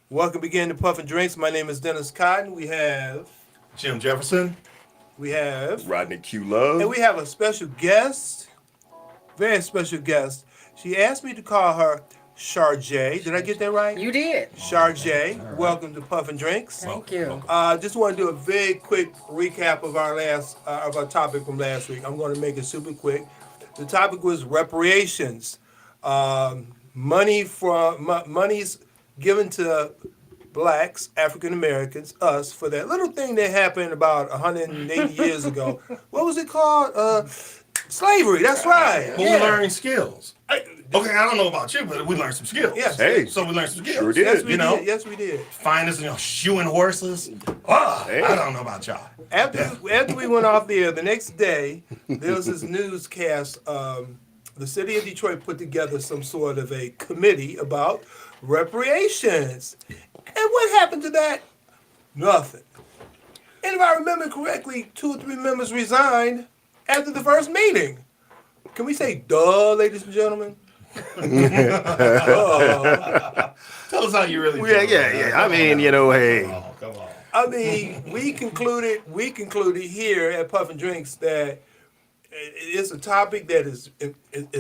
Welcome again to Puff and Drinks. My name is Dennis Cotton. Jim Jefferson. We have, Rodney Q and Love. we have a special guest, very special guest. She asked me to call her Charjay. Did I get that right? You did. Charjay. All right. Welcome to Puff and Drinks. Thank you. Just want to do a very quick recap of our topic from last week. I'm going to make it super quick. The topic was reparations. Money's given to blacks, African Americans, us, for that little thing that happened about 180 years ago. What was it called? Slavery. That's right. But we learned skills. Okay, I don't know about you, but we learned some skills. Yes. Hey, So we learned some skills. sure did. Yes, we You know? did. Yes, we did. Finest, shoeing horses. Hey. I don't know about y'all. After we went off the air, the next day, there was this newscast. The city of Detroit put together some sort of a committee about reparations. And what happened to that? Nothing. And if I remember correctly, 2 or 3 members resigned after the first meeting. Can we say duh, ladies and gentlemen? Duh. Tell us how you really feel. Yeah. I mean, hey. Come on. I mean, we concluded here at Puff and Drinks that it's a topic that is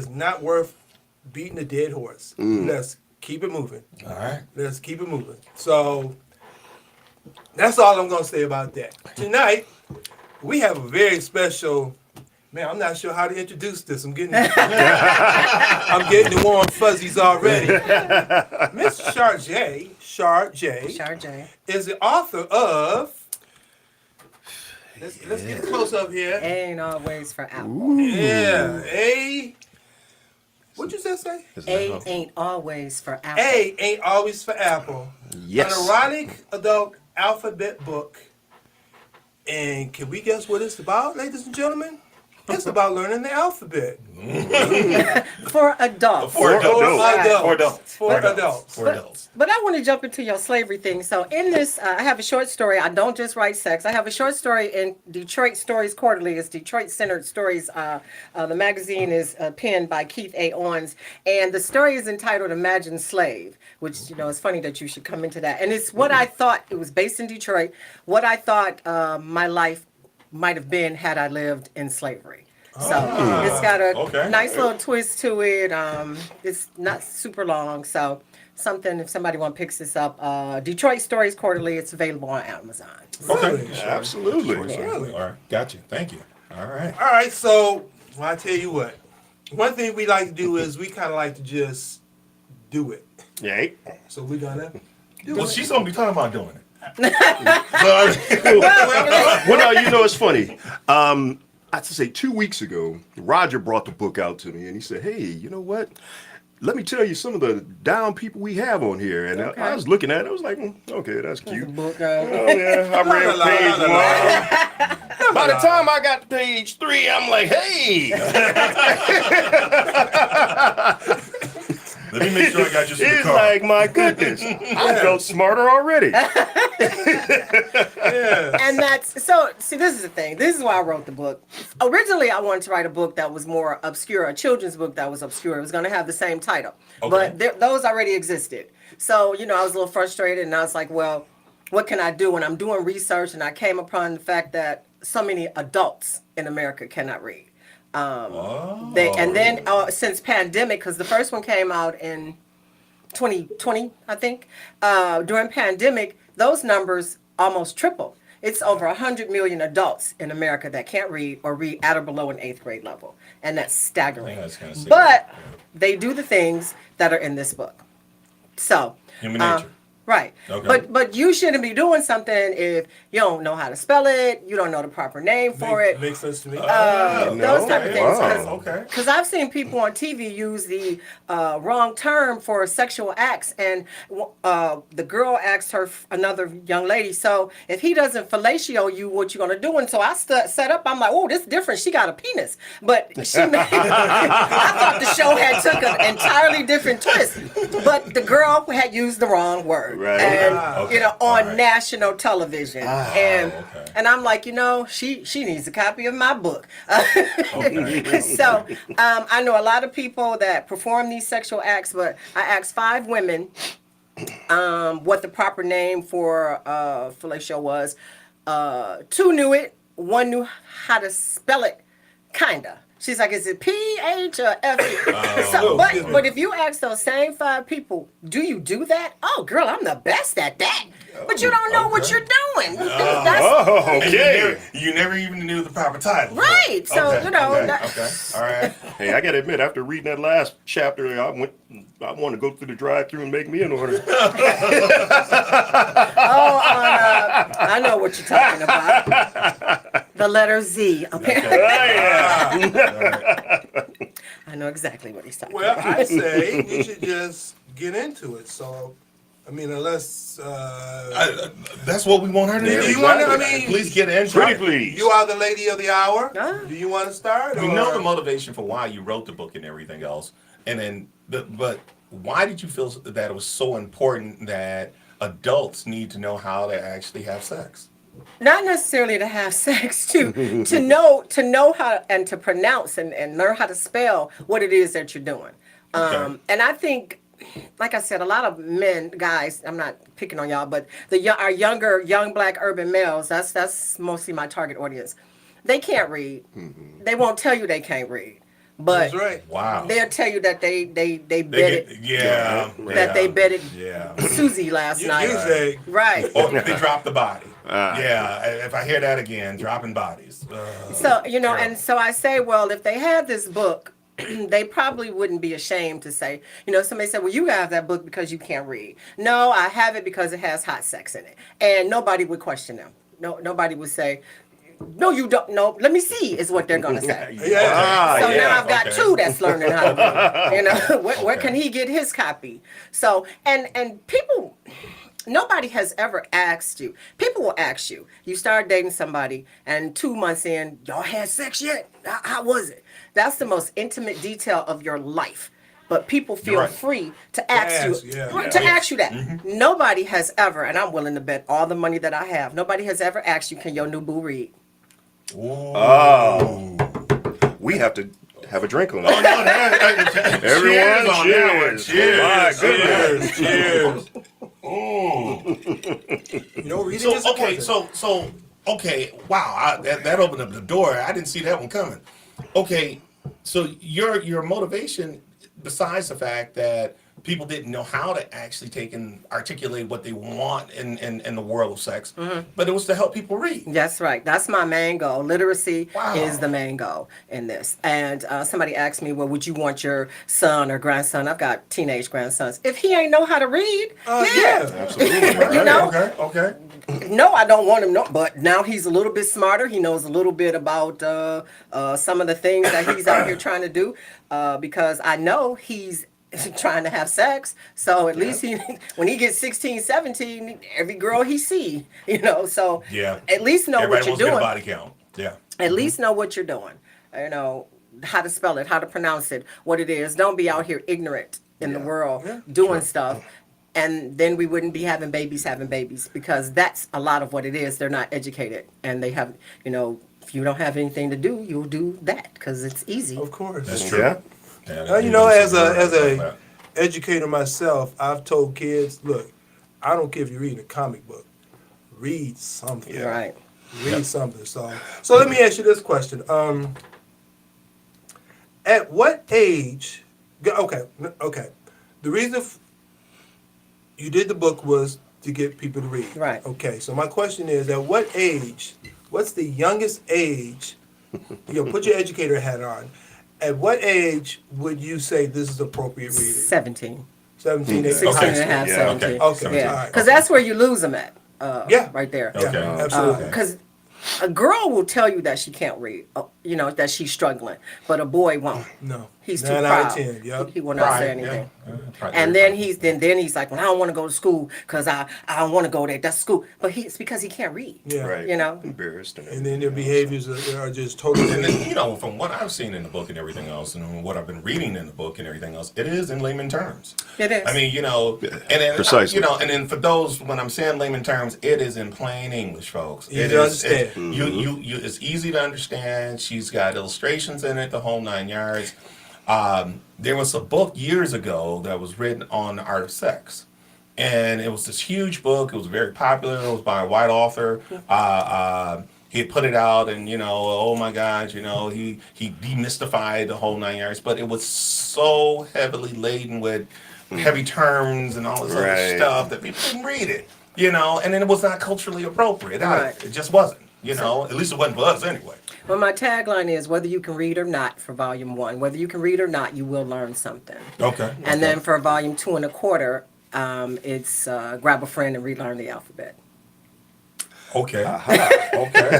not worth beating a dead horse. Let's keep it moving. All right. Let's keep it moving. So that's all I'm gonna say about that. Tonight we have a very special. Man, I'm not sure how to introduce this. I'm getting the warm fuzzies already. Miss Charjay Charjay. is the author of. Let's get close up here. Ain't always for Apple. Yeah, What'd you just say? A ain't always for Apple. A ain't always for Apple. Yes. An erotic adult alphabet book. And can we guess what it's about, ladies and gentlemen? It's about learning the alphabet. For adults. For adults. For adults. For adults. But I want to jump into your slavery thing. So in this, I have a short story. I don't just write sex. I have a short story in Detroit Stories Quarterly. It's Detroit-centered stories. The magazine is penned by Keith A. Owens. And the story is entitled Imagine Slave, which, it's funny that you should come into that. And it's what I thought, it was based in Detroit, what I thought my life might have been had I lived in slavery. So it's got a nice little twist to it. It's not super long, so something if somebody want to pick this up. Detroit Stories Quarterly. It's available on Amazon. Okay. Absolutely. Really? All right. Got you. Thank you. All right. All right, so I tell you what. One thing we like to do is we kind of like to just do it. Yeah. So we're gonna do Well, it. she's going to be talking about doing it. Well, now, it's funny. I have to say, 2 weeks ago, Roger brought the book out to me, and he said, hey, you know what? Let me tell you some of the down people we have on here. And I was looking at it. I was like, okay, that's cute. Book, Oh, yeah, I read page 1. By the time I got to page 3, I'm like, hey. Let me make sure I got you some It's car. like, my goodness. I felt smarter already. And that's so. See, this is the thing. This is why I wrote the book. Originally, I wanted to write a book that was more obscure, a children's book that was obscure. It was going to have the same title, but those already existed. So, I was a little frustrated, and I was like, well, what can I do? And I'm doing research, and I came upon the fact that so many adults in America cannot read. Since pandemic, because the first one came out in 2020, I think. During pandemic, those numbers almost tripled. It's over 100 million adults in America that can't read or read at or below an 8th grade level, and that's staggering. That's kinda sick. But they do the things that are in this book. So Human nature. right. Okay. But you shouldn't be doing something if you don't know how to spell it, you don't know the proper name for it. Makes sense to me. Those type of things. Wow. Because I've seen people on TV use the wrong term for sexual acts, and the girl asked another young lady, so if he doesn't fellatio you, what you gonna do? And so I set up. I'm like, oh, this is different. She got a penis, but she made. I thought the show had took an entirely different twist, but the girl had used the wrong word, Right. and on right. national television, and I'm like, she needs a copy of my book. So I know a lot of people that perform these sexual acts, but I asked 5 women what the proper name for fellatio was. Two knew it, one knew how to spell it, kinda. She's like, is it P-H or F-E? But if you ask those same 5 people, do you do that? Oh, girl, I'm the best at that. But you don't know what you're doing. Okay. You never even knew the proper title. Right. So, Okay, you know. okay. All right. Hey, I gotta admit, after reading that last chapter, I want to go through the drive-through and make me an order. I know what you're talking about. The letter Z. Apparently. I know exactly what he's talking Well, about. I say we should just get into it. So, I mean, unless That's what we want her to do do. you want to? I mean, Please get into Pretty it. please. you are the lady of the hour. Ah. Do you want to start? We or- know the motivation for why you wrote the book and everything else, and then but why did you feel that it was so important that adults need to know how to actually have sex? Not necessarily to have sex, to know how and to pronounce and learn how to spell what it is that you're doing. Okay. And I think, like I said, a lot of men, guys, I'm not picking on y'all, but our young black urban males, that's mostly my target audience. They can't read. They won't tell you they can't read, but That's right. Wow. they'll tell you that they They betted that they betted Susie last You night. say Right. Or they dropped the body. If I hear that again, dropping bodies. So, and so I say, well, if they had this book, they probably wouldn't be ashamed to say, somebody said, well, you have that book because you can't read. No, I have it because it has hot sex in it. And nobody would question them. No, nobody would say, no, you don't. No, let me see, is what they're going to say. yeah. So now I've got okay. 2 that's learning how to read. Where can he get his copy? So, and people, nobody has ever asked you. People will ask you. You start dating somebody, and 2 months in, y'all had sex yet? How was it? That's the most intimate detail of your life. But people feel Right. free to ask you ask you that. Nobody has ever, and I'm willing to bet all the money that I have, nobody has ever asked you, can your new boo read? Oh. We have to have a drink on that. Everyone, cheers. My goodness. Cheers. Reading So is okay, important. okay, wow, that opened up the door. I didn't see that one coming. Okay, so your motivation, besides the fact that people didn't know how to actually take and articulate what they want in the world of sex, but it was to help people read. That's right. That's my main goal. Literacy Wow. is the main goal in this. And somebody asked me, well, would you want your son or grandson? I've got teenage grandsons. If he ain't know how to read, yeah. Absolutely. You know? Okay. No, I don't want him. No, but now he's a little bit smarter. He knows a little bit about some of the things that he's out here trying to do because I know he's trying to have sex. So at least when he gets 16, 17, every girl he see, so Yeah. at least know Everybody what you're wants to get a doing. body count. Yeah. At least know what you're doing. How to spell it, how to pronounce it, what it is. Don't be out here ignorant in the world doing stuff. And then we wouldn't be having babies because that's a lot of what it is. They're not educated and they have, if you don't have anything to do, you'll do that because it's easy. Of course. That's true. Yeah. As a educator myself, I've told kids, look, I don't care if you're reading a comic book, read something. Right. Read something. So let me ask you this question. At what age? Okay. The reason you did the book was to get people to read. Right. Okay. So my question is, at what age? What's the youngest age? Put your educator hat on. At what age would you say this is appropriate reading? 17. 17, 18. 16 and a half, Yeah, 17. Okay. Yeah. All right. Because that's where you lose them at. Yeah. Right there. Yeah, Okay. absolutely. Because a girl will tell you that she can't read, that she's struggling, but a boy won't. No. He's too 9 proud. out of 10. Yep. He will not Pride, say anything. Pride, And very then he's like, well, I don't want to go to school because I don't want to go there. That's school. But it's because he can't read. Yeah. Right. And Embarrassed. then their behaviors are just totally. And then, from what I've seen in the book and everything else, and what I've been reading in the book and everything else, it is in layman terms. It is. I mean, and then, Precisely. and then for those, when I'm saying layman terms, it is in plain English, folks. Easy It to is- it- understand. You, it's easy to understand. She's got illustrations in it, the whole 9 yards. There was a book years ago that was written on the art of sex. and it was this huge book. It was very popular. It was by a white author. He had put it out, and oh my God, he demystified the whole 9 yards. But it was so heavily laden with heavy terms and all this other Right. stuff that people couldn't read it. And then it was not culturally appropriate. Right. It just wasn't. At least it wasn't for us anyway. Well, my tagline is whether you can read or not for volume 1. Whether you can read or not, you will learn something. Okay. And then for volume 2 1/4, it's grab a friend and relearn the alphabet. Okay. Okay.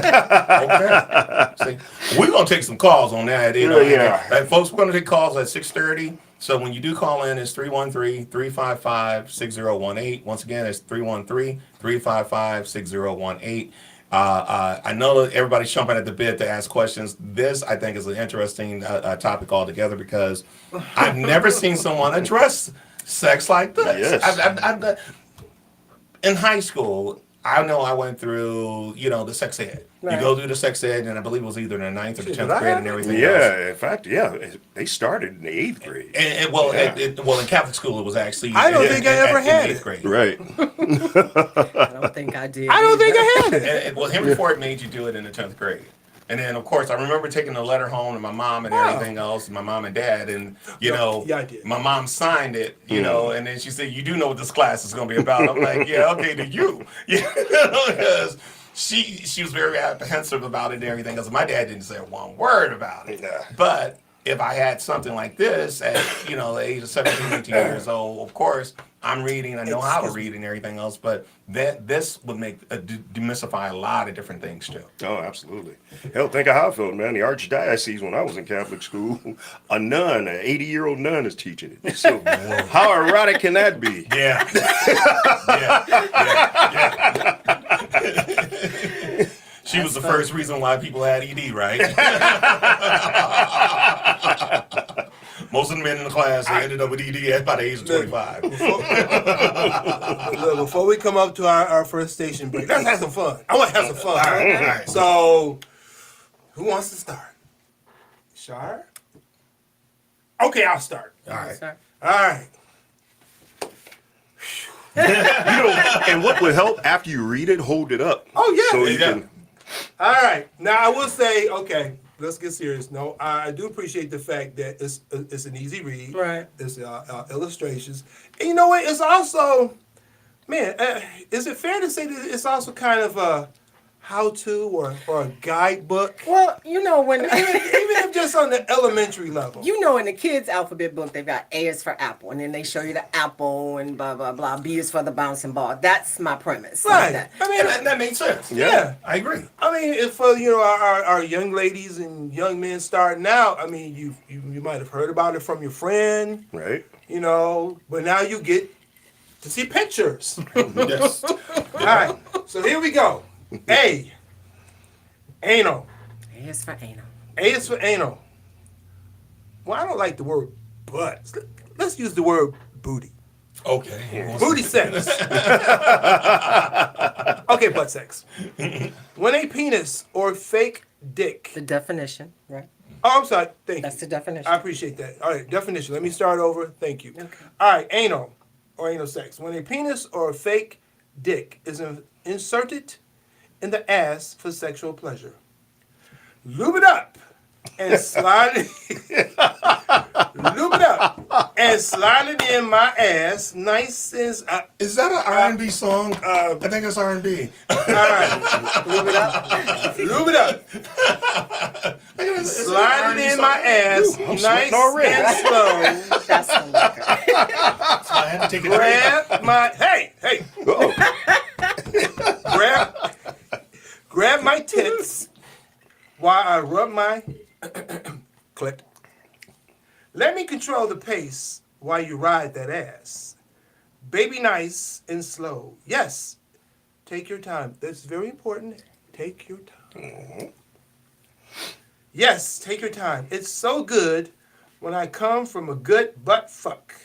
See, we're gonna take some calls on that. Yeah. And folks, we're gonna take calls at 6:30. So when you do call in, it's 313-355-6018. Once again, it's 313-355-6018. I know that everybody's jumping at the bit to ask questions. This, I think, is an interesting topic altogether because I've never seen someone address sex like this. Yes. In high school, I know I went through, the sex ed. Right. You go through the sex ed, and I believe it was either the 9th or the 10th Shit, grade and everything else. Yeah, in fact, they started in the 8th grade. In Catholic school, it was actually. I don't think I ever had in 8th it. grade. Right. I don't think I did. I don't think I had it. Henry Ford made you do it in the 10th grade. And then, of course, I remember taking the letter home to my mom and everything else, and my mom and dad, and, Yeah, I did. my mom signed it, and then she said, you do know what this class is going to be about. I'm like, yeah, okay, do you? Because she was very apprehensive about it and everything, because my dad didn't say one word about it. Yeah. But if I had something like this at, the age of 17, 18 years old, of course, I'm reading, I know how to read and everything else, but this would demystify a lot of different things too. Oh, absolutely. Hell, think of how I felt, man. The Archdiocese, when I was in Catholic school, a nun, an 80-year-old nun is teaching it. So how erotic can that be? Yeah. Yeah. She was the first reason why people had ED, right? Most of the men in the class, they ended up with ED by the age of 25. Look, before we come up to our first station break, let's have some fun. I want to have some fun. All right. So, who wants to start? Shar? Okay, I'll start. All right. Sorry. All right. And what would help after you read it, hold it up. Oh, yeah. So you Yeah. can. All right. Now, I will say, okay, let's get serious. No, I do appreciate the fact that it's an easy read. Right. It's illustrations. And you know what? It's also, man, is it fair to say that it's also kind of a how-to or a guidebook? Well, when even if just on the elementary level. in the kids' alphabet book, they've got A is for apple, and then they show you the apple and blah blah blah. B is for the bouncing ball. That's my premise. like Right. that. I mean, And that makes sense. yeah. I agree. I mean, if for our young ladies and young men starting out, I mean, you might have heard about it from your friend, Right. but now you get to see pictures. Yes. All right, so here we go. A, anal. A is for anal. A is for anal. Well, I don't like the word butt. Let's use the word booty. Okay. Booty sex. Okay, butt sex. When a penis or fake dick. The definition, right? Oh, I'm sorry. Thank That's you. the definition. I appreciate that. All right, definition. Let me start over. Thank you. Okay. All right, anal or anal sex. When a penis or a fake dick is inserted in the ass for sexual pleasure. Lube it up and slide it. Lube it up and slide it in my ass, nice as. Is that an R&B song? I think it's R&B. All right, lube it up. Lube it up. Slide it in my ass, I'm nice sweating already. and slow. That's the liquor. So I had to take it Grab my hey. Uh-oh. Grab my tits while I rub my clit. Let me control the pace while you ride that ass. Baby nice and slow. Yes. Take your time. That's very important. Take your time. Yes, take your time. It's so good when I come from a good butt fuck.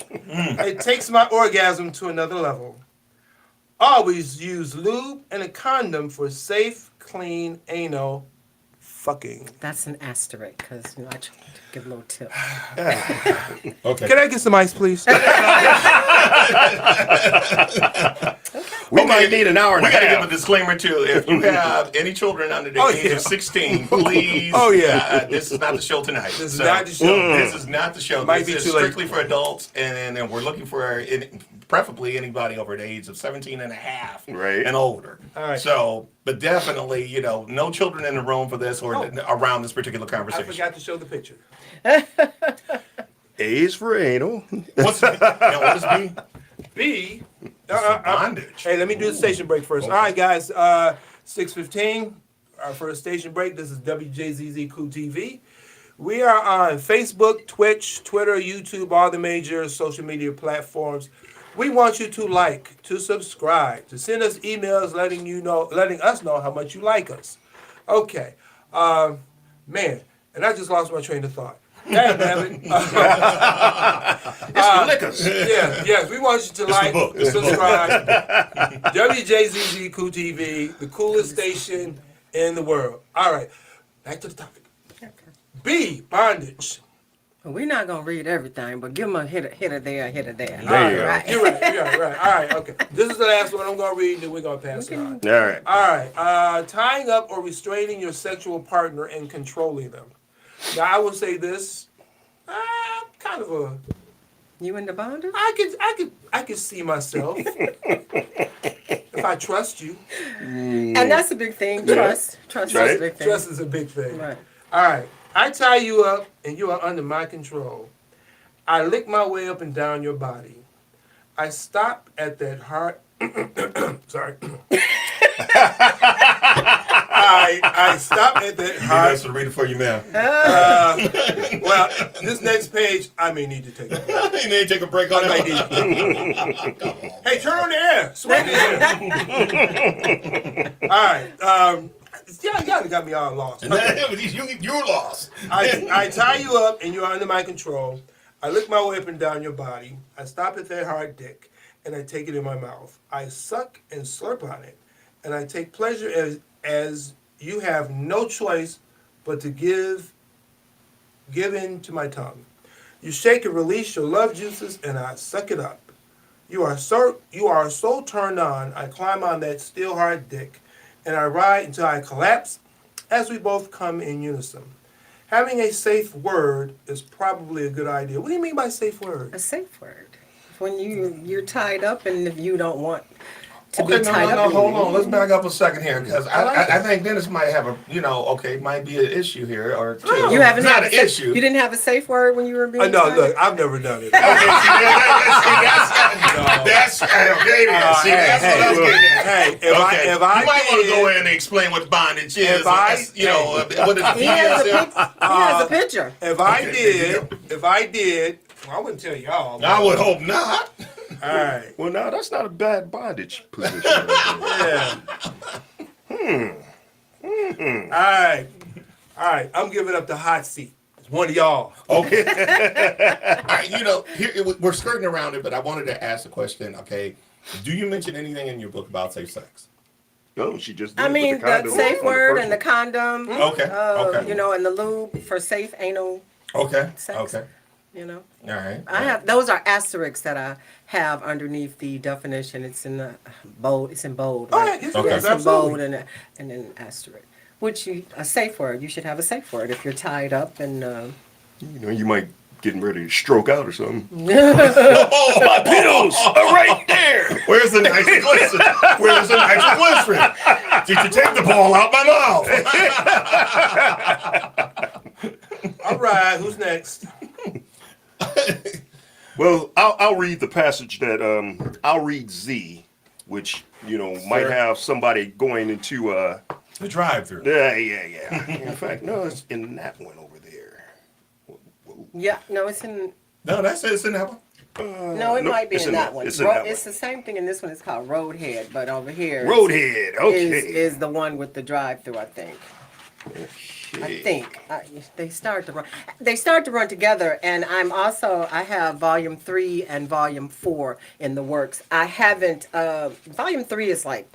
It takes my orgasm to another level. Always use lube and a condom for safe, clean anal fucking. That's an asterisk because I try to give a little tip. Okay. Can I get some ice, please? We might need an hour and We a got to give a half. disclaimer too. If you have any children under the Oh, age yeah. of 16, please. Oh, yeah. This is not the show tonight. This is not the show. This is not the show. Might This be is too late. strictly for adults, and we're looking for preferably anybody over the age of 17 and a half Right. and older. All right. So, but definitely, no children in the room for this or around this particular I conversation. forgot to show the picture. A is for anal. What is B? B. Bondage. Hey, let me do the station break first. Okay. All right, guys. 6:15. Our first station break. This is Wjzz Cool Tv. We are on Facebook, Twitch, Twitter, YouTube, all the major social media platforms. We want you to like, to subscribe, to send us emails letting us know how much you like us. Okay. Man, and I just lost my train of thought. Damn it. It's the liquors. Yes, we want you to like, book. It's the book. subscribe. Wjzz Cool TV, the coolest station in the world. All right, back to the topic. B, bondage. We're not gonna read everything, but give them a hitter there, a hitter there. There you go. Right. You're right. All right, okay. This is the last one I'm going to read, and then we're going to pass it on. All right. All right, tying up or restraining your sexual partner and controlling them. Now, I will say this, kind of a... You in the bondage? I could see myself if I trust you. And that's a big thing. Trust. Trust Right. is a big thing. Trust is a big thing. Right. All right. I tie you up and you are under my control. I lick my way up and down your body. I stop at that heart. Sorry. I stop at that Maybe heart. that's to read it for you now. Well, this next page, I may need to take a break. You need to take a break on I might that. need to. Hey, turn on the air. Swing the air. All right. Y'all got me all lost. You're lost. I tie you up and you're under my control. I lick my way up and down your body. I stop at that hard dick and I take it in my mouth. I suck and slurp on it. And I take pleasure as you have no choice but to give in to my tongue. You shake and release your love juices and I suck it up. You are so turned on, I climb on that still hard dick and I ride until I collapse as we both come in unison. Having a safe word is probably a good idea. What do you mean by safe word? A safe word. When you're tied up and if you don't want to Okay, be tied no, up. hold on. Let's back up a second here because like I think Dennis might have might be an issue here or two. You haven't It's not had an a safe- issue. You didn't have a safe word when you were being No, tied look, up? I've never done it. That's okay. Then. See, that's what I was getting at. Hey, if Okay. I you might want to did- go in and explain what bondage is. If I- what is He has a BDSM? he has a picture. If I Okay, did, well, I wouldn't tell y'all. I would hope not. All right. Well, no, that's not a bad bondage position. Right Yeah. All right. I'm giving up the hot seat. It's one of y'all. Okay. All right, here we're skirting around it, but I wanted to ask a question. Okay, do you mention anything in your book about safe sex? No, she just. Did I with mean, the the condom safe on word first and the one. condom. Okay. Okay. And the lube for safe anal. Okay. Sex. Okay. All right. I have those are asterisks that I have underneath the definition. It's in the bold. It's in bold. Oh, Right? yeah, yes, Okay. yes, It's in bold absolutely. and then asterisk. Which a safe word. You should have a safe word if you're tied up and. You might getting ready to stroke out or something. Oh, My pillows are right there. where's the nitroglycerin? Where's the nitroglycerin? Did you take the ball out my mouth? All right. Who's next? Well, I'll read the passage that I'll read Z, which might Sure. have somebody going into The drive-through. yeah. In fact, no, it's in that one over there. Yeah. No, it's in. No, that's it. It's in that one. No, it no, might be it's in in that that- one. it's in that It's the same thing in this one. It's called Roadhead, but over here Roadhead. Okay. is the one with the drive-through. I think. I think they start to run. They start to run together, and I have volume 3 and volume 4 in the works. I haven't. Volume 3 is like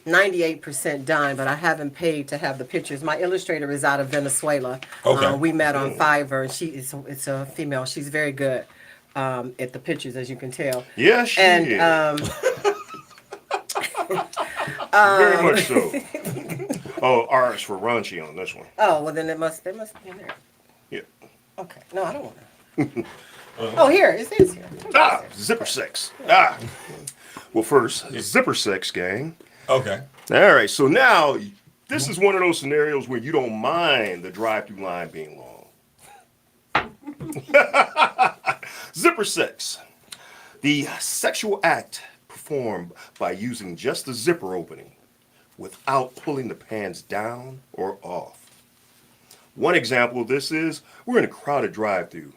98% done, but I haven't paid to have the pictures. My illustrator is out of Venezuela. Okay. We met on Fiverr, and it's a female. She's very good at the pictures, as you can tell. Yeah, she And is. Very much so. Oh, R is for raunchy on this one. oh, well then they must be in there. Yeah. Okay, no, I don't want to. Oh, here it is here. Ah, zipper sex. Ah. Well, first, zipper sex, gang. Okay. All right, so now this is one of those scenarios where you don't mind the drive-through line being long. Zipper sex. The sexual act performed by using just the zipper opening without pulling the pants down or off. One example of this is we're in a crowded drive-through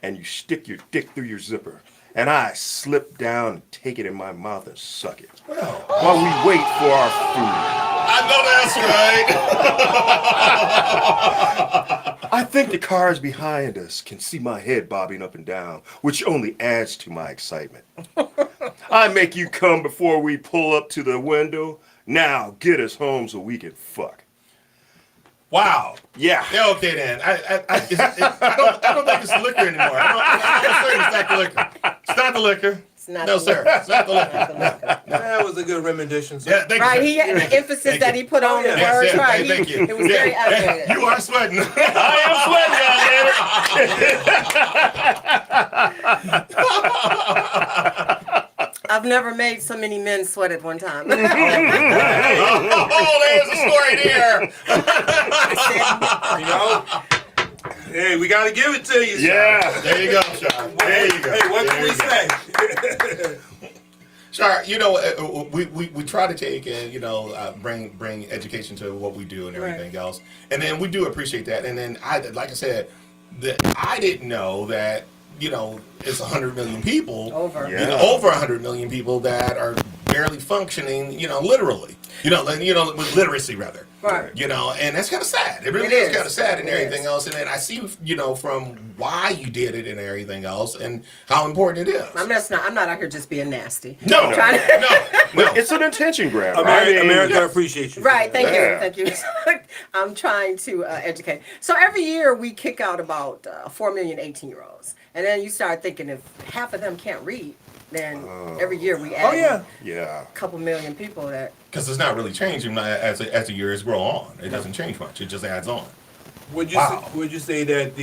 and you stick your dick through your zipper and I slip down and take it in my mouth and suck it while we wait for our food. I know that's right. I think the cars behind us can see my head bobbing up and down, which only adds to my excitement. I make you come before we pull up to the window. Now get us home so we can fuck. Wow. Yeah. Yeah, okay then. I don't think it's liquor anymore. I'm certain it's not the liquor. It's not the liquor. It's not No, the sir. It's not the liquor. That was a good rendition. Sir. Yeah, thank Right, you. the emphasis that he put on the yeah. words, Yeah, right? thank you. It was very elevated. You are sweating. I am sweating, I've never made so many men sweat at one time. Oh, there's a story there. You know? Hey, we got to give it to you. Sean. Yeah. There you go, Shar. There you go. Hey, what There can we you go. say? Shar, you know, we try to take and, you know, bring education to what we do and everything else. And then we do appreciate that. And then, like I said, I didn't know that, you know, it's 100 million people. Over. You know, over 100 million people that are barely functioning, you know, literally. You know, with literacy, rather. Right. You know, and that's kind of sad. It really It is is. kind of sad and It everything is. else. And then I see, you know, from why you did it and everything else and how important it is. I'm not out here just being nasty. No, I'm trying to- no. It's an attention grab. America appreciates you. Right, thank Yeah. you. I'm trying to educate. So every year we kick out about 4 million 18-year-olds. And then you start thinking if half of them can't read, then every year we add Oh, yeah. Yeah. a couple million people that... Because it's not really changing as the years grow on. It doesn't change much. It just adds on. Would you say that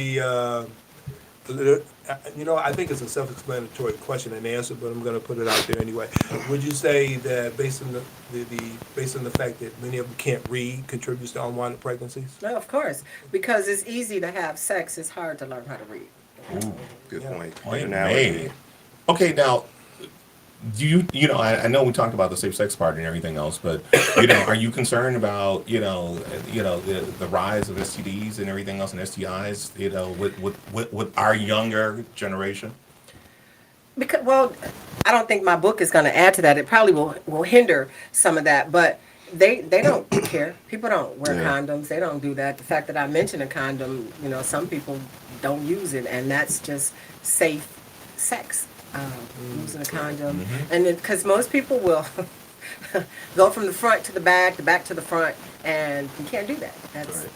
you know, I think it's a self-explanatory question and answer, but I'm going to put it out there anyway. Would you say that based on the fact that many of them can't read contributes to unwanted pregnancies? No, of course. Because it's easy to have sex. It's hard to learn how to read. Ooh, Good point. point Analogy. made. Okay, now, do you know, I know we talked about the safe sex part and everything else, but, you know, are you concerned about, you know, the rise of STDs and everything else and STIs, you know, with our younger generation? Because, well, I don't think my book is going to add to that. It probably will hinder some of that, but they don't care. People don't wear condoms. They don't do that. The fact that I mentioned a condom, you know, some people don't use it, and that's just safe sex. Using a condom, and because most people will go from the front to the back to the front, and you can't do that.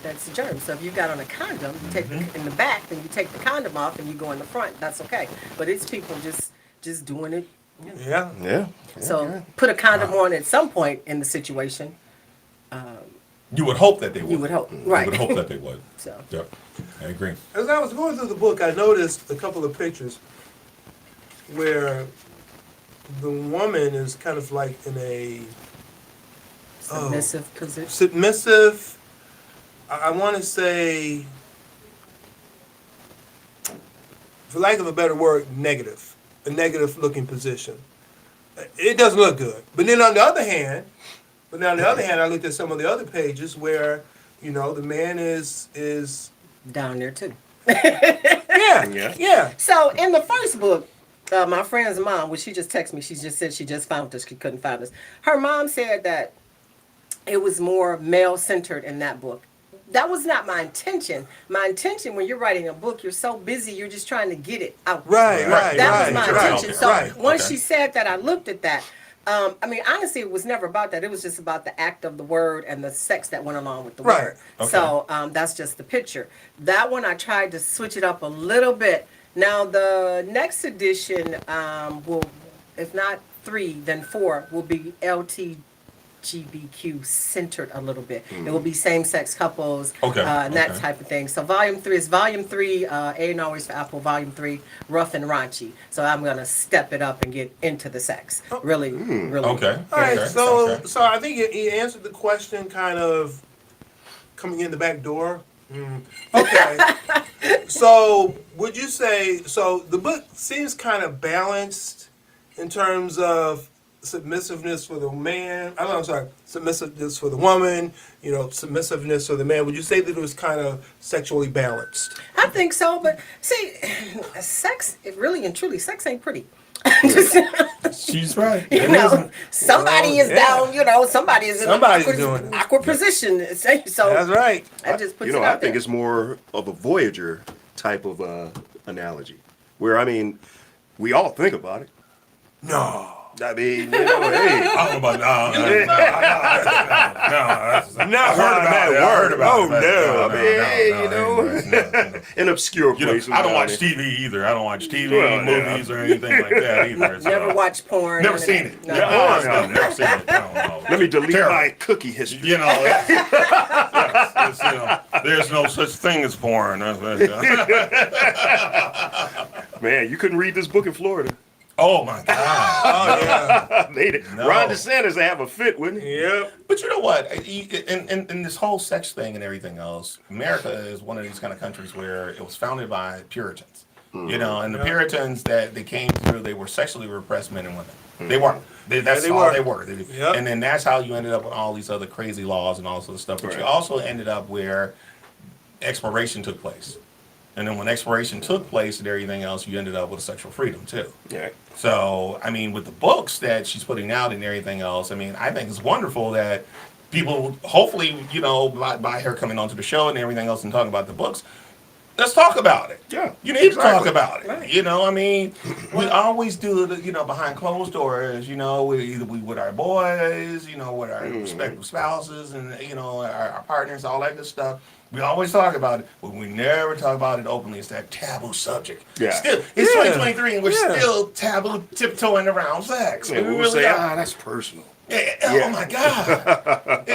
That's a germ. So if you got on a condom, you take in the back, then you take the condom off, and you go in the front. That's okay. But it's people just doing it. You know. Yeah. Yeah. So put a condom on at some point in the situation. You would hope that they would. You would hope, You right? would hope that they would. So Yep, I agree. As I was going through the book, I noticed a couple of pictures where the woman is kind of like in a submissive position. submissive, I want to say, for lack of a better word, a negative looking position. It doesn't look good. But then on the other hand, I looked at some of the other pages where, you know, the man is Down there too. yeah. So in the first book, my friend's mom, well, she just texted me. She just said she just found us. She couldn't find us. Her mom said that it was more male-centered in that book. That was not my intention. My intention when you're writing a book, you're so busy, you're just trying to get it out. Right. That was my intention. So right. once Okay. she said that, I looked at that. I mean, honestly, it was never about that. It was just about the act of the word and the sex that went along with the Right. word. Okay. So that's just the picture. That one, I tried to switch it up a little bit. Now, the next edition will, if not 3, then 4, will be LGBTQ centered a little bit. It will be same-sex couples Okay, and that okay. type of thing. So volume 3 is volume 3, A and always for Apple, volume 3, rough and raunchy. So I'm going to step it up and get into the sex. Really, really. Okay. All right, okay, so okay. so I think you answered the question kind of coming in the back door. Okay. So would you say so? The book seems kind of balanced in terms of submissiveness for the man. I'm sorry, submissiveness for the woman. Submissiveness for the man. Would you say that it was kind of sexually balanced? I think so, but see, sex, really and truly, sex ain't pretty. She's right. You It know, isn't. somebody Well, is yeah. down. Somebody is in Somebody's an doing it. awkward position. So That's right. I just put You it know, out I think there. it's more of a Voyager type of analogy, where I mean, we all think about it. No. I mean, I hey, don't know about no. I heard about it. I heard about Oh, it. but no. I mean, hey, no. in obscure You know, places. I don't down watch there. TV either. I don't watch TV, Well, yeah. movies, or anything like that either. So. Never watched porn. Never none of seen that. it. No. No, never seen it. No. Let me delete Terrible. my cookie history. You know, there's no such thing as porn. Man, you couldn't read this book in Florida. Oh my God. Oh yeah. Made it. No. Ron DeSantis would have a fit, wouldn't he? Yep. But you know what? In this whole sex thing and everything else, America is one of these kind of countries where it was founded by Puritans. You know, and the Puritans that they came through, they were sexually repressed men and women. They were. That's they all were. they were. Yep. And then that's how you ended up with all these other crazy laws and all this other stuff. But you Right. also ended up where exploration took place. And then when exploration took place and everything else, you ended up with sexual freedom too. Yeah. So, I mean, with the books that she's putting out and everything else, I mean, I think it's wonderful that people, hopefully, by her coming onto the show and everything else and talking about the books, let's talk about it. Yeah, You need to talk exactly. about it. Right. I mean, we always do it, behind closed doors, with our boys, with our respective spouses and, our partners, all that good stuff. We always talk about it, but we never talk about it openly. It's that taboo subject. Yeah. Still, it's Yeah. 2023 and we're Yeah. still taboo tiptoeing around sex. Yeah, We we'll really say, are. that's personal. Yeah. Yeah. Oh my God!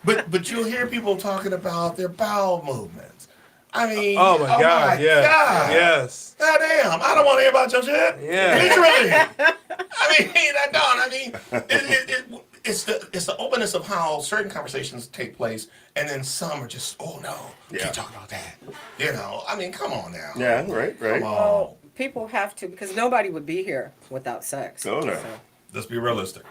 But you'll hear people talking about their bowel movements. I mean, Oh my God. Yes. God. Yes. God damn! I don't want to hear about your shit. Yeah. Literally. I mean, I don't. I mean, it's the openness of how certain conversations take place, and then some are just, oh no, Yeah. can't talk about that. I mean, come on now. Yeah, right. Come on. Well, people have to, because nobody would be here without sex. Oh, no. So, Let's be realistic.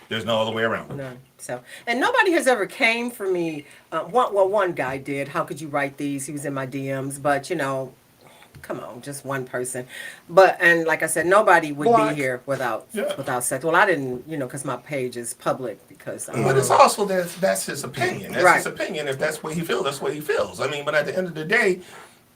There's no other way around it. none. So, and nobody has ever came for me. One guy did. How could you write these? He was in my DMs, but come on, just one person. And like I said, nobody would Black. be here without Yeah. sex. Well, I didn't, because my page is public because But it's also that's his opinion. That's Right. his opinion. If that's what he feels, that's what he feels. I mean, but at the end of the day,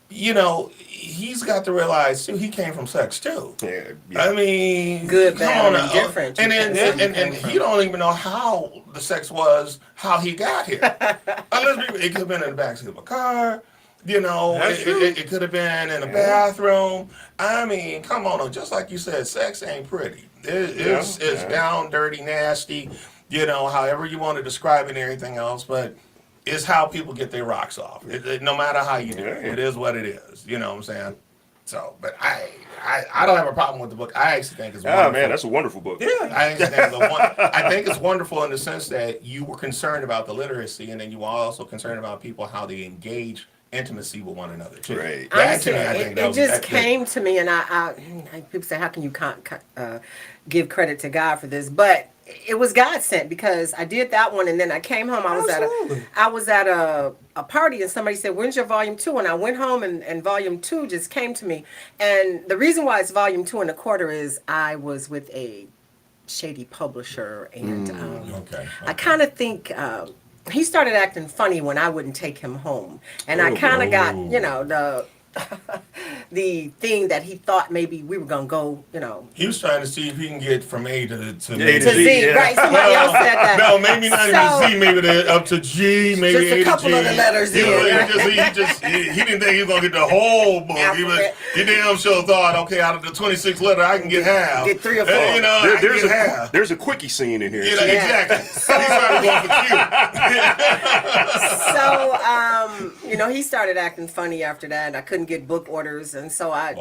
he's got to realize too, he came from sex too. Yeah. I mean, Good, come bad, on and now. different. And You then can't say and you came you don't even know how the sex was, how he got here. It could have been in the backseat of a car. That's true. It could have been in a bathroom. I mean, come on, just like you said, sex ain't pretty. It's down, dirty, nasty. However you want to describe it and everything else, but it's how people get their rocks off. No matter how you do it, Yeah. it is what it is. You know what I'm saying? So, but I don't have a problem with the book. I actually think it's wonderful. Oh, man, that's a wonderful book. Yeah. I think it's wonderful in the sense that you were concerned about the literacy, and then you were also concerned about people how they engage intimacy with one another too. Right. That honestly, to me, I think that it was- just that- came to me, and I people say, how can you give credit to God for this? But it was God sent, because I did that one, and then I came home. Absolutely. I was at a party, and somebody said, "When's your volume 2?" And I went home, and volume 2 just came to me. And the reason why it's volume 2 and a quarter is I was with a shady publisher, and Okay. I kind of think he started acting funny when I wouldn't take him home, and I kind of got, the the thing that he thought maybe we were gonna go, He was trying to see if he can get from A to to to Z, Z. yeah. Right? Somebody else said that. No, maybe not So- even Z. Maybe up to G. Maybe Just a A couple to G. of the letters He, in. he didn't think he was gonna get the whole book. He damn sure thought, okay, out of the 26 letter, I can get half. Get 3 or 4. You know, I can get half. There's a quickie scene in here. You know, Yeah. exactly. He's trying to go for Q. So, he started acting funny after that. I couldn't get book orders, and so I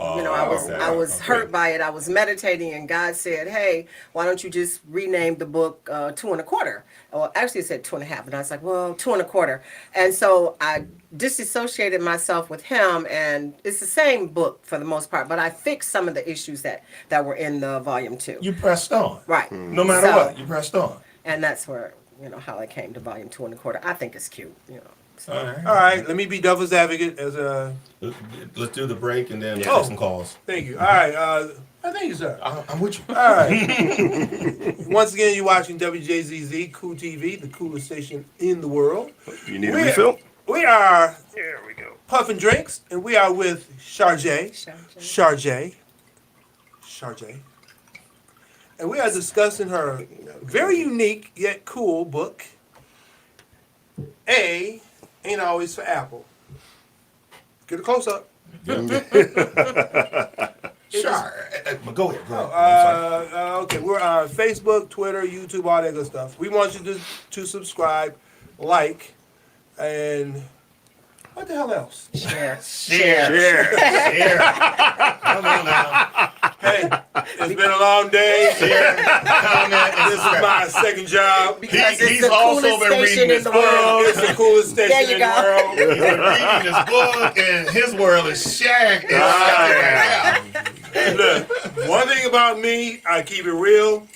was hurt by it. I was meditating, and God said, "Hey, why don't you just rename the book 2 1/4?" Well, actually, it said 2 1/2, and I was like, "Well, 2 1/4." And so I disassociated myself with him, and it's the same book for the most part, but I fixed some of the issues that were in the volume 2. You pressed on. Right. No matter So- what, you pressed on. And that's where how I came to volume 2 1/4. I think it's cute. So. All right, let me be devil's advocate as a. Let's do the break and then Oh. take some calls. Thank you. All right, thank you, sir. I'm with you. All right. Once again, you're watching WJZZ Cool TV, the coolest station in the world. You need a refill? We are. There we go. Puffin Drinks, and we are with Sharjay. And we are discussing her very unique yet cool book. A ain't always for Apple. Get a close up. Sure. But go ahead. I'm sorry. Okay, we're on Facebook, Twitter, YouTube, all that good stuff. We want you to subscribe, like, and what the hell else? Share. Share. Come on now. Hey, it's been a long day. Comment. This is my second job. Because it's He's the also coolest been reading station in this the book. world. It's the coolest There station you in the go. world. He's been reading his book, and his world is shagged. Look, one thing about me, I keep it real.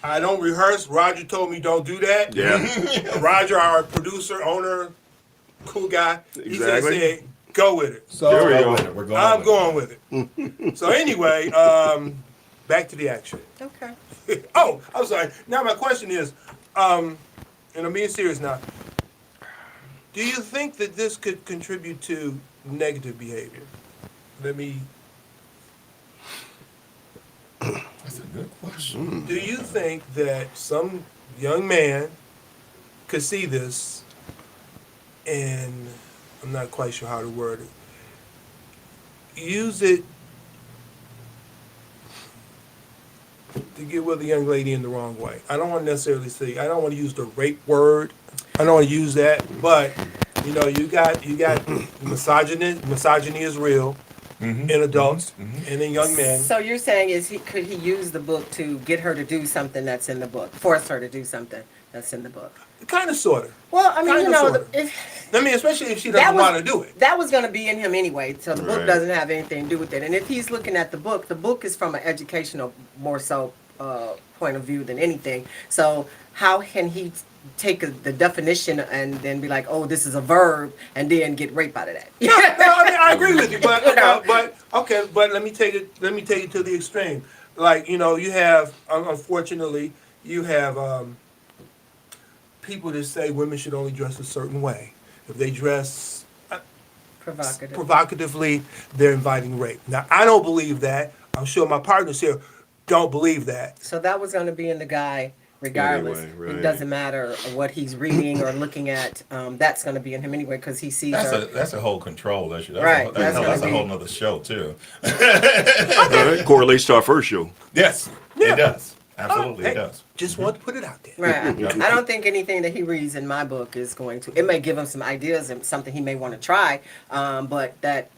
I don't rehearse. Roger told me don't do that. Yeah. Roger, our producer, owner, cool guy, he Exactly. said, go with it. So There we go. We're going. I'm going with it. So anyway, back to the action. Okay. Oh, I'm sorry. Now my question is, and I'm being serious now. Do you think that this could contribute to negative behavior? Let me. That's a good question. Do you think that some young man could see this, and I'm not quite sure how to word it, use it to get with a young lady in the wrong way? I don't want to necessarily say, I don't want to use the rape word. I don't want to use that, but you got misogyny is real in adults and in young men. So you're saying could he use the book to get her to do something that's in the book, force her to do something that's in the book? Kind of, sort of. Well, I mean, Kinda, sorta. if I mean, especially if she doesn't want to do it. that was going to be in him anyway, so the book Right. doesn't have anything to do with it. And if he's looking at the book is from an educational, more so point of view than anything. So how can he take the definition and then be like, oh, this is a verb, and then get rape out of that? No, I mean, I agree with you, but You know. but let me take it to the extreme. Like, you have, unfortunately, you have people that say women should only dress a certain way. If they dress Provocative. provocatively, they're inviting rape. Now, I don't believe that. I'm sure my partners here don't believe that. So that was going to be in the guy regardless. Anyway, right. It doesn't matter what he's reading or looking at. That's going to be in him anyway because he sees her. That's a whole control issue. That's Right, A, that's that's gonna a whole be- nother show too. All right. Correlates to our first show. Yes, Yeah. it does. Absolutely, Hey, it does. Just want to put it out there. Right. I don't think anything that he reads in my book is going to. It may give him some ideas and something he may want to try, but that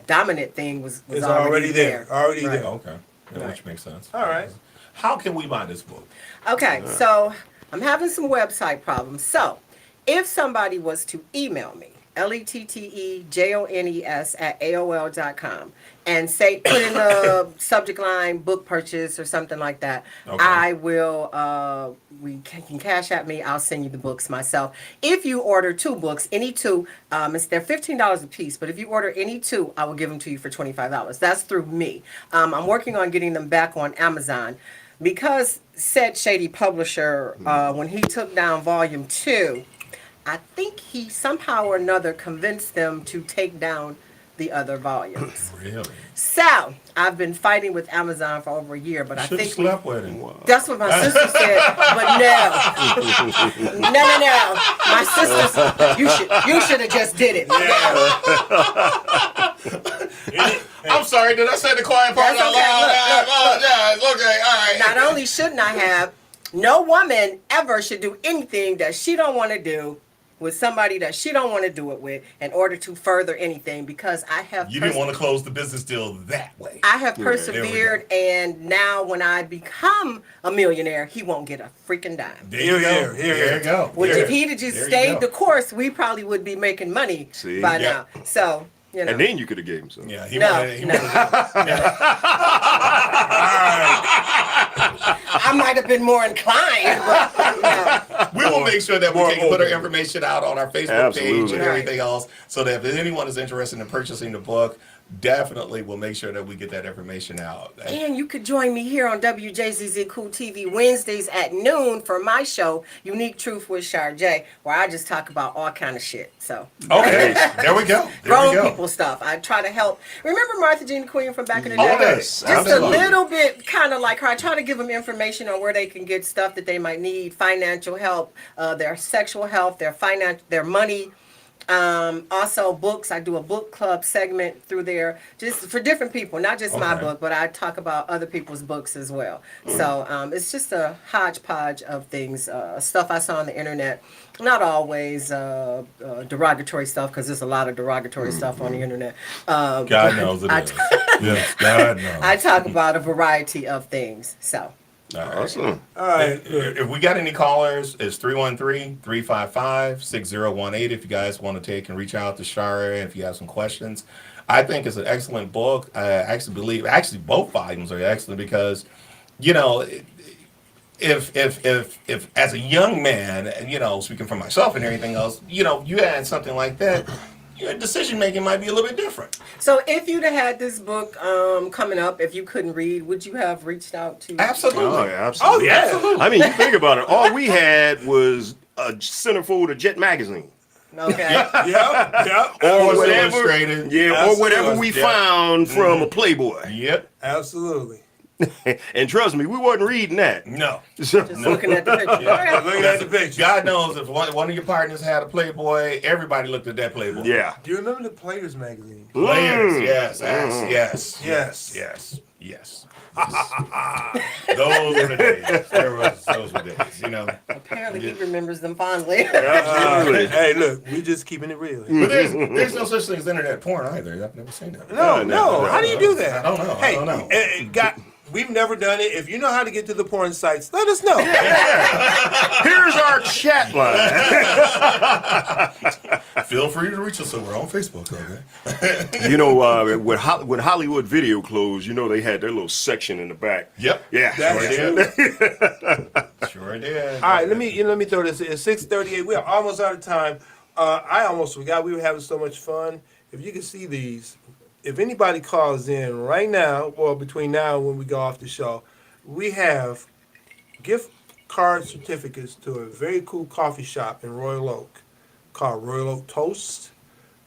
dominant thing was It's already there. Already Right. there. Okay, yeah, Right. which makes sense. All right. How can we buy this book? Okay, so I'm having some website problems. So if somebody was to email me, LETTEJONES@AOL.com, and say, put in the subject line book purchase or something like that, Okay. I will, you can cash at me, I'll send you the books myself. If you order 2 books, any 2, they're $15 a piece, but if you order any 2, I will give them to you for $25. That's through me. I'm working on getting them back on Amazon. Because said shady publisher, when he took down volume 2, I think he somehow or another convinced them to take down the other volumes. Really? So I've been fighting with Amazon for over a year, but I Should have think slept with him. that's what my sister said. But no, no. My sister, you should have just did it. I'm sorry, did I say the quiet part That's out okay. loud? Look, I apologize. Okay, all right. Not only shouldn't I have, no woman ever should do anything that she don't want to do with somebody that she don't want to do it with in order to further anything, because I have You didn't want to close the business deal that way. I have there we persevered, and now when I become a millionaire, he won't get a freaking dime. There you go. There you go. Which There- if he'd have just there you stayed go. the course, we probably would be making money See? by Yeah. now. So, you know. And then you could have gave him some. Yeah, No. I might have been more inclined, but no. We will make sure that we More can put our open. information out on our Facebook page Absolutely. and everything else, so that if anyone is interested in purchasing the book, definitely we'll make sure that we get that information out. And you could join me here on Wjzz Cool TV Wednesdays at noon for my show, Unique Truth with Char J, where I just talk about all kind of shit. So Okay, there we go. There we grown go. people stuff. I try to help. Remember Martha Jean Queen from back in the Oh, day? yes, Just absolutely. a little bit kind of like her. I try to give them information on where they can get stuff that they might need, financial help, their sexual health, their money. Also books. I do a book club segment through there just for different people, not just my Okay. book, but I talk about other people's books as well. So it's just a hodgepodge of things, stuff I saw on the internet. Not always derogatory stuff, because there's a lot of derogatory stuff on the internet. God knows it is. Yes, God knows. I talk about a variety of things. So All right. Awesome. All right. If we got any callers, it's 313-355-6018. If you guys want to take and reach out to Shara, if you have some questions. I think it's an excellent book. I actually believe, both volumes are excellent because, you know, if as a young man, you know, speaking for myself and everything else, you know, you had something like that, your decision making might be a little bit different. So if you'd have had this book coming up, if you couldn't read, would you have reached out to? Absolutely. Oh, yeah, absolutely. Oh, yeah. Absolutely. I mean, you think about it. All we had was a centerfold of Jet magazine. Okay. Yep. Or whatever. Illustrated. Yeah, or whatever we Yeah. found from a Playboy. Yep. Absolutely. And trust me, we wasn't reading that. No. Just looking at the picture. All right. Looking at the picture. God knows if one of your partners had a Playboy, everybody looked at that Playboy. Yeah. Do you remember the Players magazine? Players, Mm. yes, Yes. yes. Those were the days. Those were the days, you know. Apparently he remembers them fondly. Absolutely. Hey, look, we just keeping it real. But there's no such thing as internet porn either. I've never seen that. No. How do you do that? I don't know. Hey, I don't know. we've never done it. If you know how to get to the porn sites, let us know. Here's our chat line. Feel free to reach us over on Facebook, okay? You know, when Hollywood Video closed, you know they had their little section in the back. Yep. Yeah. That's Sure true. Sure did. All right, let me throw this. It's 6:38. We are almost out of time. I almost forgot we were having so much fun. If you can see these, if anybody calls in right now, or between now and when we go off the show, we have gift card certificates to a very cool coffee shop in Royal Oak called Royal Oak Toast.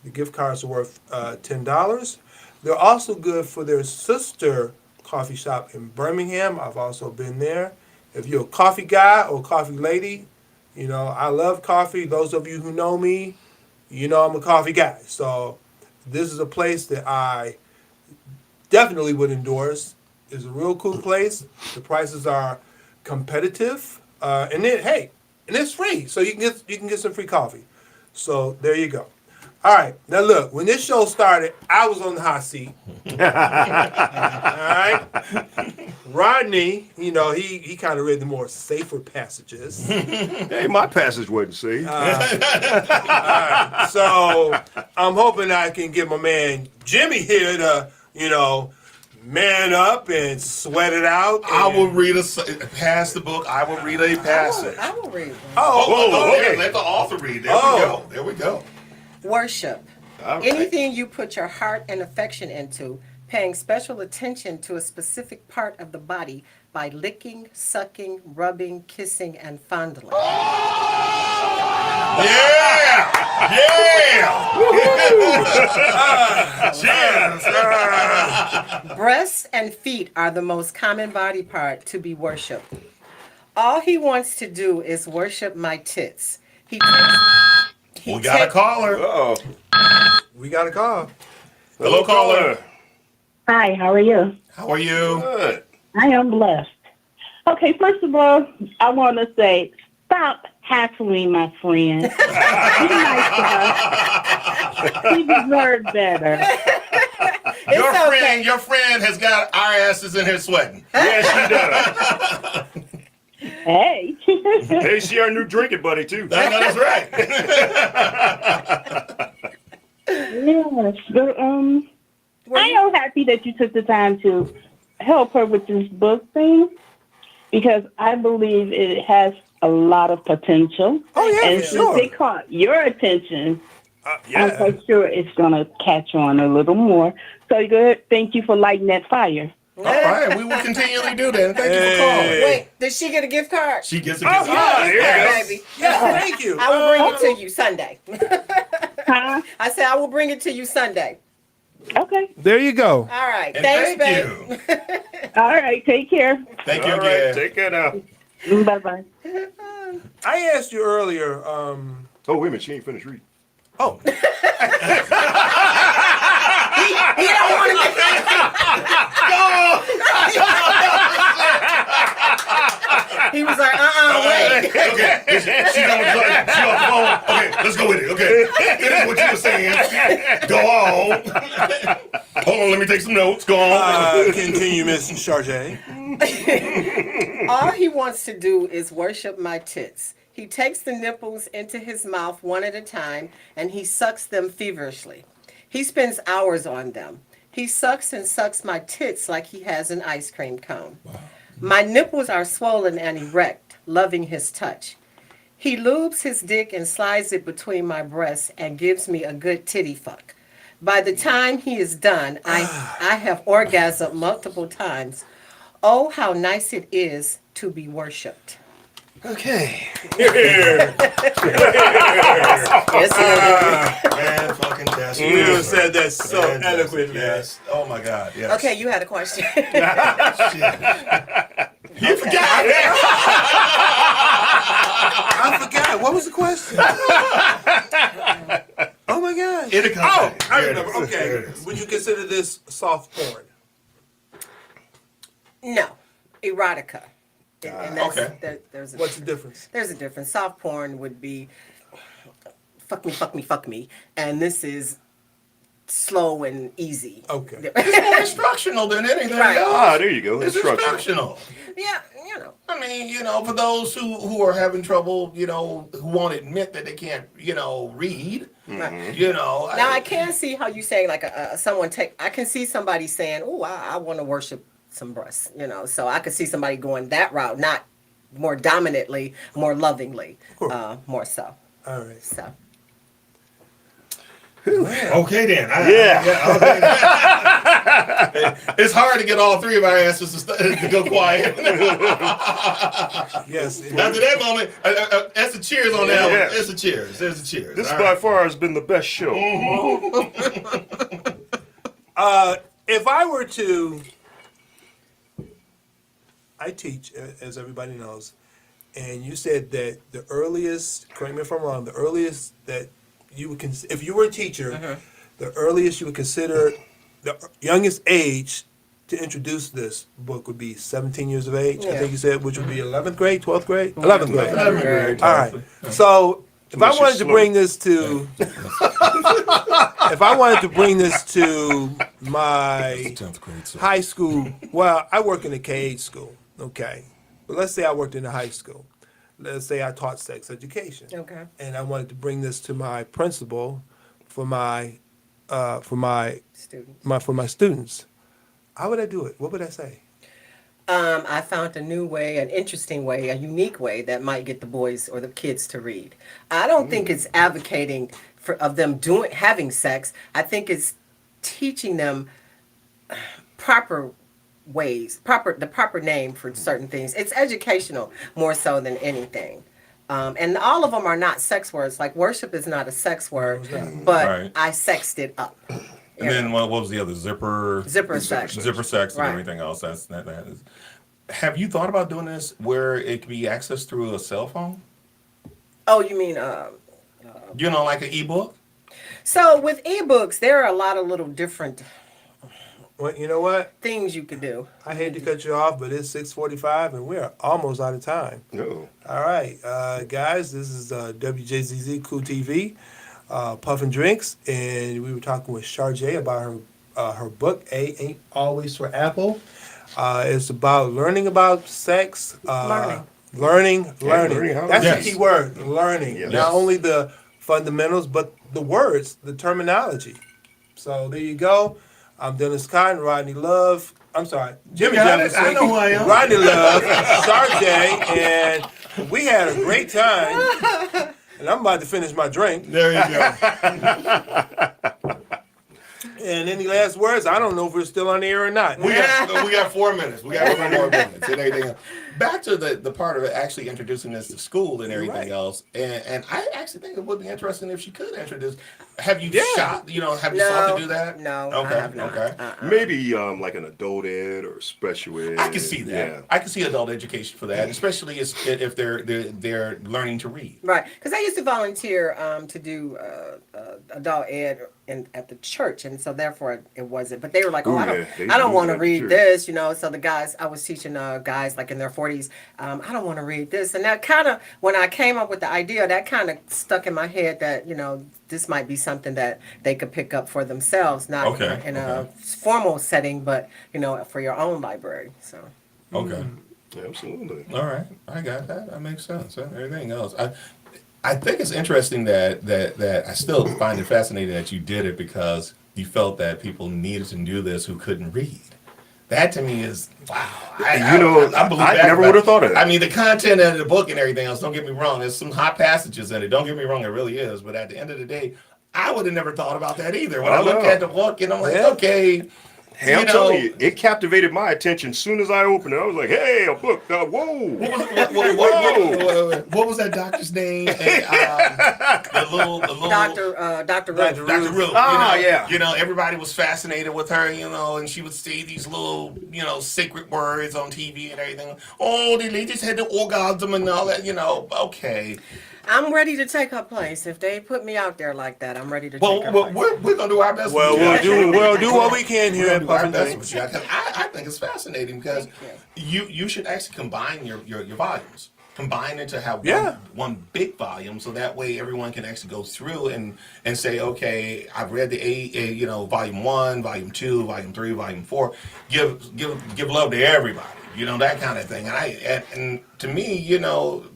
The gift cards are worth $10. They're also good for their sister coffee shop in Birmingham. I've also been there. If you're a coffee guy or coffee lady, you know, I love coffee. Those of you who know me, you know I'm a coffee guy. So this is a place that I definitely would endorse. It's a real cool place. The prices are competitive. And then, hey, and it's free. So you can get some free coffee. So there you go. All right. Now look, when this show started, I was on the hot seat. All right. Rodney, you know, he kind of read the more safer passages. Hey, my passage wasn't safe. So I'm hoping I can get my man Jimmy here to, you know, man up and sweat it out. I will read pass the book. I will read a passage. I will read one. Oh, okay. Let the author read. There Oh. we go. There we go. Worship. All right. Anything you put your heart and affection into, paying special attention to a specific part of the body by licking, sucking, rubbing, kissing, and fondling. Yeah. Yeah. Breasts and feet are the most common body part to be worshipped. All he wants to do is worship my tits. He We got a caller. Oh, We got a call. Hello, caller. Hi, how are you? How are you? Good. I am blessed. Okay, first of all, I want to say stop hassling my friend. Be nice to her. She deserves better. Your friend has got our asses in here sweating. Yes, she does. Hey. Hey, she our new drinking buddy too. That's right. Yes, but, I am happy that you took the time to help her with this book thing because I believe it has a lot of potential. Oh, yeah, And for since sure. it caught your attention, I'm Yeah. quite sure it's going to catch on a little more. So good. Thank you for lighting that fire. All right, we will continually do that. And thank you for calling. Wait, did she get a gift card? She gets a Oh, gift yeah, card. here Yeah, it is. baby. Yes, thank you. I will bring it to you Sunday. Huh? I said I will bring it to you Sunday. Okay. There you go. All right. And Thanks, thank babe. you. All right. Take care. Thank you All right, again. take care now. Bye-bye. I asked you earlier. Oh, wait a minute, she ain't finished reading. Oh, He don't want to get He was like, wait. Okay, she off the phone. Okay, let's go with it. Okay, finish what you were saying. Go on. Hold on, let me take some notes. Go on. continue, Miss Chargé. All he wants to do is worship my tits. He takes the nipples into his mouth one at a time and he sucks them feverishly. He spends hours on them. He sucks and sucks my tits like he has an ice cream cone. Wow. My nipples are swollen and erect, loving his touch. He lubes his dick and slides it between my breasts and gives me a good titty fuck. By the time he is done, I have orgasmed multiple times. Oh, how nice it is to be worshipped. Okay. Man, fucking Tess. You said that so Man, Tess, eloquently. Yes. Oh my God. Yes. Okay, you had a question. You forgot. I forgot. What was the question? Oh my God. It'll come Oh, back. I There it remember. is. There Okay. it is. Would you consider this soft porn? No, erotica. And that's, Okay. there's a What's the difference? There's a difference. Soft porn would be fuck me, fuck me, fuck me. And this is slow and easy. Okay. It's more instructional than anything Right. else. Ah, there you go. It's instructional. Yeah, you know. I mean, for those who are having trouble, who won't admit that they can't, read, Right. Now Now I can see how you saying like I can see somebody saying, "Oh, I want to worship some breasts," So I could see somebody going that route, not more dominantly, more lovingly, more so. All right. So Okay then. Yeah. Okay. It's hard to get all three of our answers to go quiet. Yes. After that moment, that's a cheers on that one. Yeah. That's a cheers. There's a cheers. This All by right. far has been the best show. If I were to, I teach, as everybody knows, and you said that the earliest, correct me if I'm wrong, the earliest that you would, if you were a teacher, the earliest you would consider the youngest age to introduce this book would be 17 years of age. I Yeah. think you said, which would be 11th grade, 12th grade, 11th grade. 11th grade. All right. So if I Unless you're wanted to slow. bring this to, if I wanted to bring this to my 10th grade. So. high school, well, I work in a K-8 school, okay. But let's say I worked in a high school. Let's say I taught sex education. okay. And I wanted to bring this to my principal for my students. How would I do it? What would I say? I found a new way, an interesting way, a unique way that might get the boys or the kids to read. I don't think it's advocating of them having sex. I think it's teaching them proper ways, the proper name for certain things. It's educational more so than anything. And all of them are not sex words. Like worship is not a sex word, but Right. I sexed it up. And then what was the other? Zipper Sex. Zipper sex and Right. everything else. That is. Have you thought about doing this where it could be accessed through a cell phone? Oh, you mean You know, like an ebook? so with ebooks, there are a lot of little different Well, you know what? things you could do. I hate to cut you off, but it's 6:45 and we're almost out of time. No. All right, guys, this is WJZZ Cool TV, Puffin Drinks, and we were talking with Charjay about her book, A Ain't Always for Apple. It's about learning about sex. Learning. learning how to- That's Yes. the key word, learning. Yes. Not only the fundamentals, but the words, the terminology. So there you go. I'm Dennis Cotton, Rodney Love. I'm sorry, Jimmy got it. Jefferson. I know who I am. Rodney Love, Charjay, and we had a great time. And I'm about to finish my drink. There you go. And any last words? I don't know if we're still on the air or not. we got 4 minutes. We got 4 more minutes and everything else. Back to the part of it actually introducing this to school and everything Right. else. And I actually think it would be interesting if she could introduce. Have you Yeah. shot? Have you sought to do that? No, Okay. I have not. Okay. Maybe like an adult ed or special ed. I can see that. Yeah. I can see adult education for that, especially if they're learning to read. Right, because I used to volunteer to do adult ed at the church, and so therefore it wasn't. But they were like, "Oh, Ooh, I don't, yeah, they I don't do want to that read too. this," So the guys I was teaching guys like in their 40s, I don't want to read this, and that kind of when I came up with the idea, that kind of stuck in my head that this might be something that they could pick up for themselves, not Okay, in a formal setting, but for your own library. So. Okay. Absolutely. All right. I got that. That makes sense. Everything else. I think it's interesting that I still find it fascinating that you did it because you felt that people needed to do this who couldn't read. That to me is wow. I believe I that never about- would have thought of that. I mean, the content of the book and everything else. Don't get me wrong. There's some hot passages in it. Don't get me wrong. It really is. But at the end of the day, I would have never thought about that either. When I look at the book and I'm like, Yeah. okay. Hey, I'm telling you, it captivated my attention as soon as I opened it. I was like, hey, a book. Whoa. What was that doctor's name? And, the little Dr. Dr. Ruth. Dr. Ruth. Ah, yeah. Everybody was fascinated with her, and she would say these little, sacred words on TV and everything. Oh, the ladies had the orgasm and all that, okay. I'm ready to take her place. If they put me out there like that, I'm ready to Well, take her place. we're going to do our best. Well, with you. we'll do what we can here We're at gonna do our Puffin best Drinks. with you. 'Cause I think it's fascinating because you should actually combine your volumes. Combine it to have Yeah. one big volume, so that way everyone can actually go through and say, okay, I've read the volume 1, volume 2, volume 3, volume 4. Give love to everybody, that kind of thing. And to me,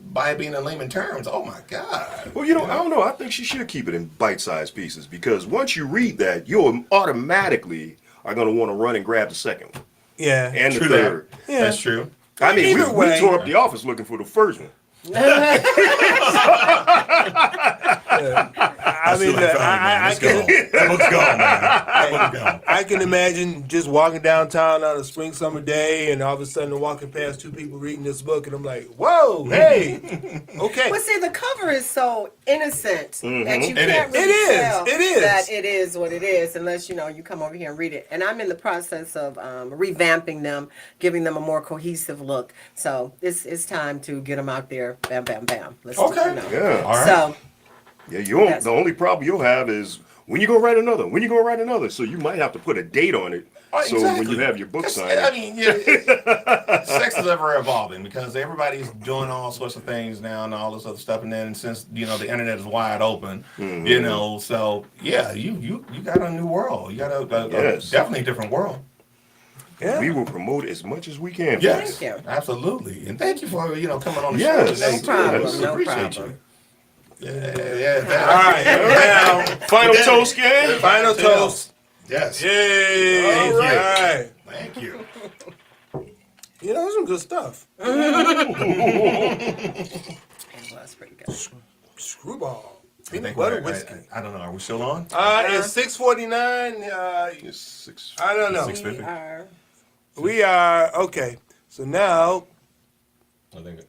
by being in layman terms, oh my God. Well, I don't know. I think she should keep it in bite-sized pieces because once you read that, you automatically are going to want to run and grab the second one Yeah. and the True third. that. Yeah. That's true. I mean, Either we way- tore up the office looking for the first one. I mean, I can. That book's gone, man. That book's gone. I can imagine just walking downtown on a spring summer day and all of a sudden walking past two people reading this book and I'm like, whoa, hey, okay. But see, the cover is so innocent that you It can't is. really It is. tell It is. that it is what it is unless you come over here and read it. And I'm in the process of revamping them, giving them a more cohesive look. So it's time to get them out there. Bam, bam, bam. Let's Okay. Yeah. All right. So Yeah, Yes. the only problem you'll have is when you go write another. So you might have to put a date on it. Oh, So when you have your book 'Cause, signed. I mean, sex is ever evolving because everybody's doing all sorts of things now and all this other stuff. And then since the internet is wide open, so yeah, you got a new world. You got a Yes. definitely different world. Yeah. We will promote as much as we can. Yes, Thank you. absolutely, and thank you for coming on the Yes. show today. No too. problem, Yes, no appreciate problem. you. Yeah. All right. Now, Final Again. toast, gang. final toast. Yes. Yay. Thank All you. right. Thank you. That's some good stuff. that's pretty good. Screwball. I Peanut think butter we're- whiskey. I don't know. Are we still on? It's 6:49. It's 6. I don't know. 6:50. We are We are okay. So now I think.